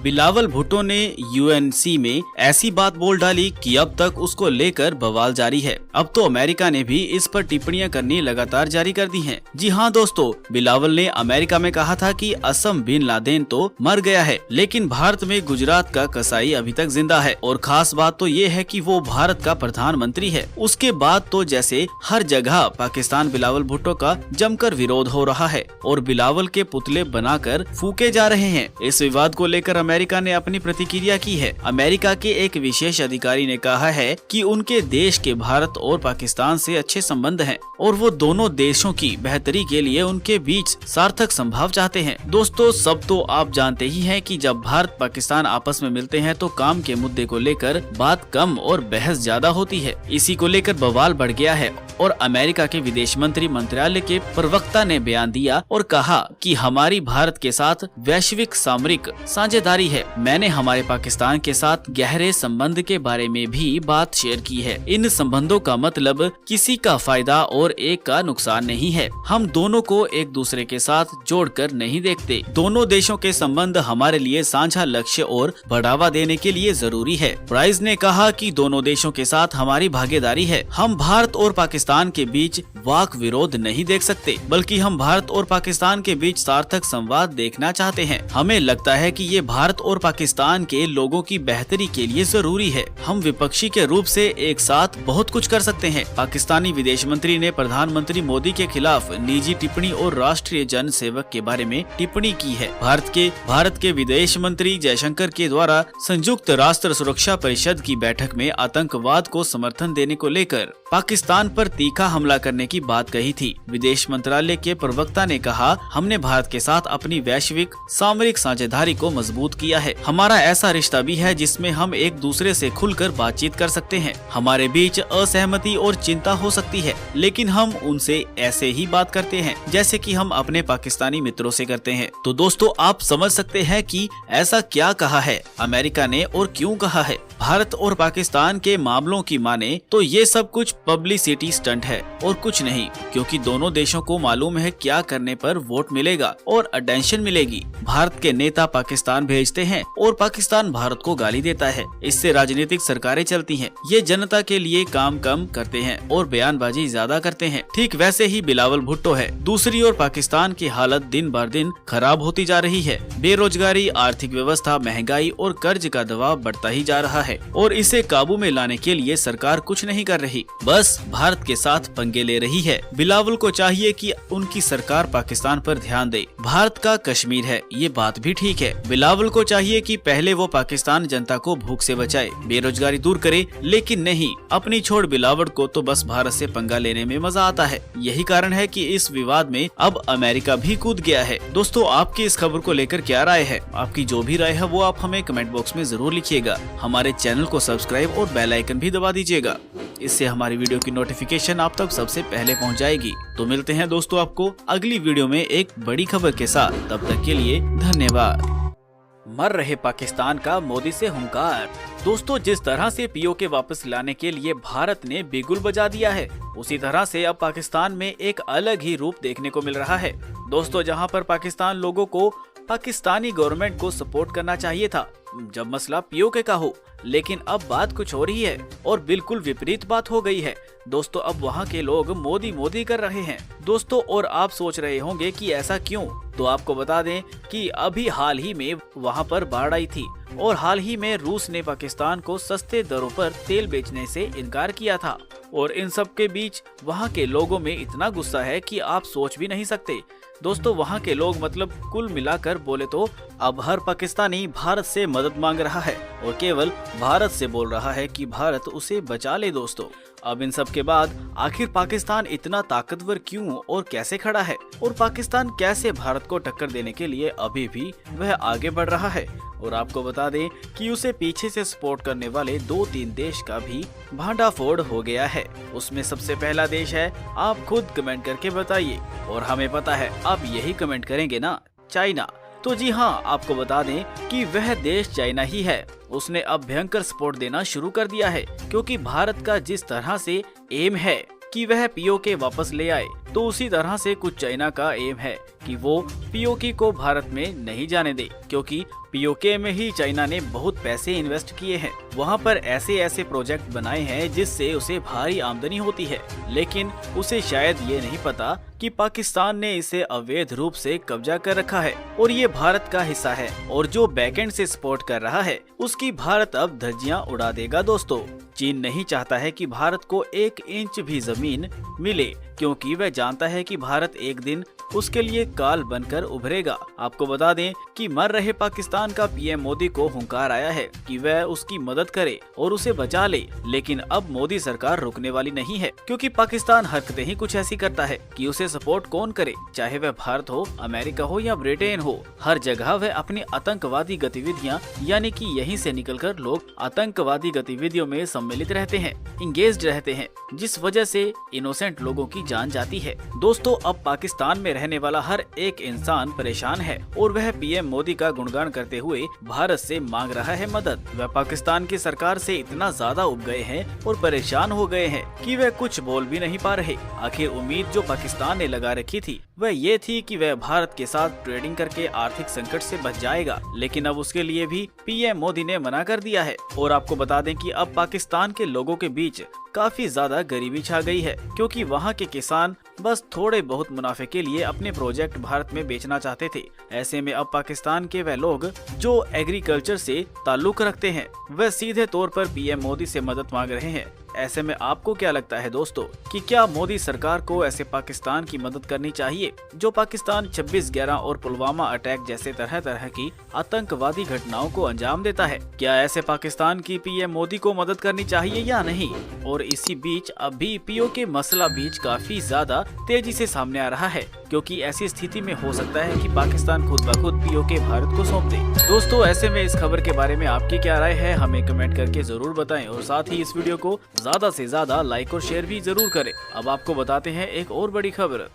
बिलावल भुट्टो ने यूएनसी में ऐसी बात बोल डाली कि अब तक उसको लेकर बवाल जारी है। अब तो अमेरिका ने भी इस पर टिप्पणियां करनी लगातार जारी कर दी हैं। जी हाँ दोस्तों, बिलावल ने अमेरिका में कहा था कि असम बिन लादेन तो मर गया है, लेकिन भारत में गुजरात का कसाई अभी तक जिंदा है। और खास बात तो ये है कि वो भारत का प्रधानमंत्री है। उसके बाद तो जैसे हर जगह पाकिस्तान बिलावल भुट्टो का जमकर विरोध हो रहा है और बिलावल के पुतले बनाकर फूके जा रहे हैं। इस विवाद को लेकर अमेरिका ने अपनी प्रतिक्रिया की है। अमेरिका के एक विशेष अधिकारी ने कहा है कि उनके देश के भारत और पाकिस्तान से अच्छे संबंध हैं और वो दोनों देशों की बेहतरी के लिए उनके बीच सार्थक संभाव चाहते हैं। दोस्तों, सब तो आप जानते ही हैं कि जब भारत पाकिस्तान आपस में मिलते हैं तो काम के मुद्दे को लेकर बात कम और बहस ज्यादा होती है। इसी को लेकर बवाल बढ़ गया है और अमेरिका के विदेश मंत्री मंत्रालय के प्रवक्ता ने बयान दिया और कहा कि हमारी भारत के साथ वैश्विक सामरिक साझेदारी है। मैंने हमारे पाकिस्तान के साथ गहरे संबंध के बारे में भी बात शेयर की है। इन संबंधों का मतलब किसी का फायदा और एक का नुकसान नहीं है। हम दोनों को एक दूसरे के साथ जोड़कर नहीं देखते। दोनों देशों के संबंध हमारे लिए साझा लक्ष्य और बढ़ावा देने के लिए जरूरी है। प्राइस ने कहा कि दोनों देशों के साथ हमारी भागीदारी है। हम भारत और पाकिस्तान के बीच वाक विरोध नहीं देख सकते, बल्कि हम भारत और पाकिस्तान के बीच सार्थक संवाद देखना चाहते हैं। हमें लगता है कि ये भारत और पाकिस्तान के लोगों की बेहतरी के लिए जरूरी है। हम विपक्षी के रूप से एक साथ बहुत कुछ कर सकते हैं। पाकिस्तानी विदेश मंत्री ने प्रधानमंत्री मोदी के खिलाफ निजी टिप्पणी और राष्ट्रीय जन सेवक के बारे में टिप्पणी की है। भारत के विदेश मंत्री जयशंकर के द्वारा संयुक्त राष्ट्र सुरक्षा परिषद की बैठक में आतंकवाद को समर्थन देने को लेकर पाकिस्तान पर तीखा हमला करने की बात कही थी। विदेश मंत्रालय के प्रवक्ता ने कहा, हमने भारत के साथ अपनी वैश्विक सामरिक साझेदारी को मजबूत किया है। हमारा ऐसा रिश्ता भी है जिसमें हम एक दूसरे से खुलकर बातचीत कर सकते हैं। हमारे बीच असहमति और चिंता हो सकती है, लेकिन हम उनसे ऐसे ही बात करते हैं जैसे कि हम अपने पाकिस्तानी मित्रों से करते हैं। तो दोस्तों, आप समझ सकते हैं कि ऐसा क्या कहा है अमेरिका ने और क्यों कहा है। भारत और पाकिस्तान के मामलों की माने तो ये सब कुछ पब्लिसिटी स्टंट है और कुछ नहीं, क्योंकि दोनों देशों को मालूम है क्या करने पर वोट मिलेगा और अटेंशन मिलेगी। भारत के नेता पाकिस्तान भेजते हैं और पाकिस्तान भारत को गाली देता है। इससे राजनीतिक सरकारें चलती हैं। ये जनता के लिए काम कम करते हैं और बयानबाजी ज्यादा करते हैं। ठीक वैसे ही बिलावल भुट्टो है। दूसरी ओर पाकिस्तान की हालत दिन बर दिन खराब होती जा रही है। बेरोजगारी, आर्थिक व्यवस्था, महंगाई और कर्ज का दबाव बढ़ता ही जा रहा है और इसे काबू में लाने के लिए सरकार कुछ नहीं कर रही, बस भारत के साथ पंगे ले रही है। बिलावल को चाहिए कि उनकी सरकार पाकिस्तान पर ध्यान दे। भारत का कश्मीर है, ये बात भी ठीक है। बिलावल को चाहिए कि पहले वो पाकिस्तान जनता को भूख से बचाए, बेरोजगारी दूर करे, लेकिन नहीं, अपनी छोड़ बिलावल को तो बस भारत से पंगा लेने में मजा आता है। यही कारण है कि इस विवाद में अब अमेरिका भी कूद गया है। दोस्तों, आपकी इस खबर को लेकर क्या राय है? आपकी जो भी राय है वो आप हमें कमेंट बॉक्स में जरूर लिखिएगा। हमारे चैनल को सब्सक्राइब और बेल आइकन भी दबा दीजिएगा। इससे हमारी वीडियो की नोटिफिकेशन आप तक सबसे पहले पहुंच जाएगी। तो मिलते हैं दोस्तों आपको अगली वीडियो में एक बड़ी खबर के साथ। तब तक के लिए धन्यवाद। मर रहे पाकिस्तान का मोदी से हुंकार। दोस्तों, जिस तरह से पीओके वापस लाने के लिए भारत ने बिगुल बजा दिया है, उसी तरह से अब पाकिस्तान में एक अलग ही रूप देखने को मिल रहा है। दोस्तों, जहां पर पाकिस्तान लोगों को पाकिस्तानी गवर्नमेंट को सपोर्ट करना चाहिए था जब मसला पीओके का हो, लेकिन अब बात कुछ हो रही है और बिल्कुल विपरीत बात हो गई है। दोस्तों, अब वहाँ के लोग मोदी मोदी कर रहे हैं। दोस्तों, और आप सोच रहे होंगे कि ऐसा क्यों? तो आपको बता दें कि अभी हाल ही में वहाँ पर बाढ़ आई थी और हाल ही में रूस ने पाकिस्तान को सस्ते दरों पर तेल बेचने से इनकार किया था। और इन सब के बीच वहाँ के लोगों में इतना गुस्सा है कि आप सोच भी नहीं सकते। दोस्तों, वहाँ के लोग मतलब कुल मिलाकर बोले तो अब हर पाकिस्तानी भारत से मदद मांग रहा है और केवल भारत से बोल रहा है कि भारत उसे बचा ले। दोस्तों, अब इन सब के बाद आखिर पाकिस्तान इतना ताकतवर क्यों और कैसे खड़ा है और पाकिस्तान कैसे भारत को टक्कर देने के लिए अभी भी वह आगे बढ़ रहा है? और आपको बता दें कि उसे पीछे से सपोर्ट करने वाले 2-3 देश का भी भांडाफोड़ हो गया है। उसमें सबसे पहला देश है, आप खुद कमेंट करके बताइए और हमें पता है आप यही कमेंट करेंगे ना, चाइना। तो जी हाँ, आपको बता दें कि वह देश चाइना ही है। उसने अब भयंकर सपोर्ट देना शुरू कर दिया है, क्योंकि भारत का जिस तरह से एम है कि वह पीओके वापस ले आए, तो उसी तरह से कुछ चाइना का एम है कि वो पीओके को भारत में नहीं जाने दे, क्योंकि पीओके में ही चाइना ने बहुत पैसे इन्वेस्ट किए हैं। वहाँ पर ऐसे ऐसे प्रोजेक्ट बनाए हैं जिससे उसे भारी आमदनी होती है, लेकिन उसे शायद ये नहीं पता कि पाकिस्तान ने इसे अवैध रूप से कब्जा कर रखा है और ये भारत का हिस्सा है, और जो बैकएंड से सपोर्ट कर रहा है उसकी भारत अब धज्जियां उड़ा देगा। दोस्तों, चीन नहीं चाहता है कि भारत को 1 इंच भी जमीन मिले, क्योंकि वह जानता है कि भारत एक दिन उसके लिए काल बनकर उभरेगा। आपको बता दें कि मर रहे पाकिस्तान का पीएम मोदी को हुंकार आया है कि वह उसकी मदद करे और उसे बचा ले, लेकिन अब मोदी सरकार रुकने वाली नहीं है, क्योंकि पाकिस्तान हरकतें ही कुछ ऐसी करता है कि उसे सपोर्ट कौन करे, चाहे वह भारत हो, अमेरिका हो या ब्रिटेन हो। हर जगह वह अपनी आतंकवादी गतिविधियाँ यानी कि यहीं से निकलकर लोग आतंकवादी गतिविधियों में सम्मिलित रहते हैं, इंगेज्ड रहते हैं, जिस वजह से इनोसेंट लोगों की जान जाती है। दोस्तों, अब पाकिस्तान में रहने वाला हर एक इंसान परेशान है और वह पीएम मोदी का गुणगान करते हुए भारत से मांग रहा है मदद। वह पाकिस्तान की सरकार से इतना ज्यादा उब गए हैं और परेशान हो गए हैं कि वह कुछ बोल भी नहीं पा रहे। आखिर उम्मीद जो पाकिस्तान ने लगा रखी थी वह ये थी कि वह भारत के साथ ट्रेडिंग करके आर्थिक संकट से बच जाएगा, लेकिन अब उसके लिए भी पीएम मोदी ने मना कर दिया है। और आपको बता दें कि अब पाकिस्तान के लोगों के बीच काफी ज्यादा गरीबी छा गई है, क्योंकि वहाँ के किसान बस थोड़े बहुत मुनाफे के लिए अपने प्रोजेक्ट भारत में बेचना चाहते थे। ऐसे में अब पाकिस्तान के वह लोग जो एग्रीकल्चर से ताल्लुक रखते हैं वह सीधे तौर पर पीएम मोदी से मदद मांग रहे हैं। ऐसे में आपको क्या लगता है दोस्तों कि क्या मोदी सरकार को ऐसे पाकिस्तान की मदद करनी चाहिए जो पाकिस्तान 26/11 और पुलवामा अटैक जैसे तरह तरह की आतंकवादी घटनाओं को अंजाम देता है? क्या ऐसे पाकिस्तान की पीएम मोदी को मदद करनी चाहिए या नहीं? और इसी बीच अभी पीओके मसला बीच काफी ज्यादा तेजी से सामने आ रहा है, क्योंकि ऐसी स्थिति में हो सकता है कि पाकिस्तान खुद ब खुद पीओके भारत को सौंप दे। दोस्तों, ऐसे में इस खबर के बारे में आपकी क्या राय है हमें कमेंट करके जरूर बताएं, और साथ ही इस वीडियो को ज्यादा से ज्यादा लाइक और शेयर भी जरूर करें। अब आपको बताते हैं एक और बड़ी खबर।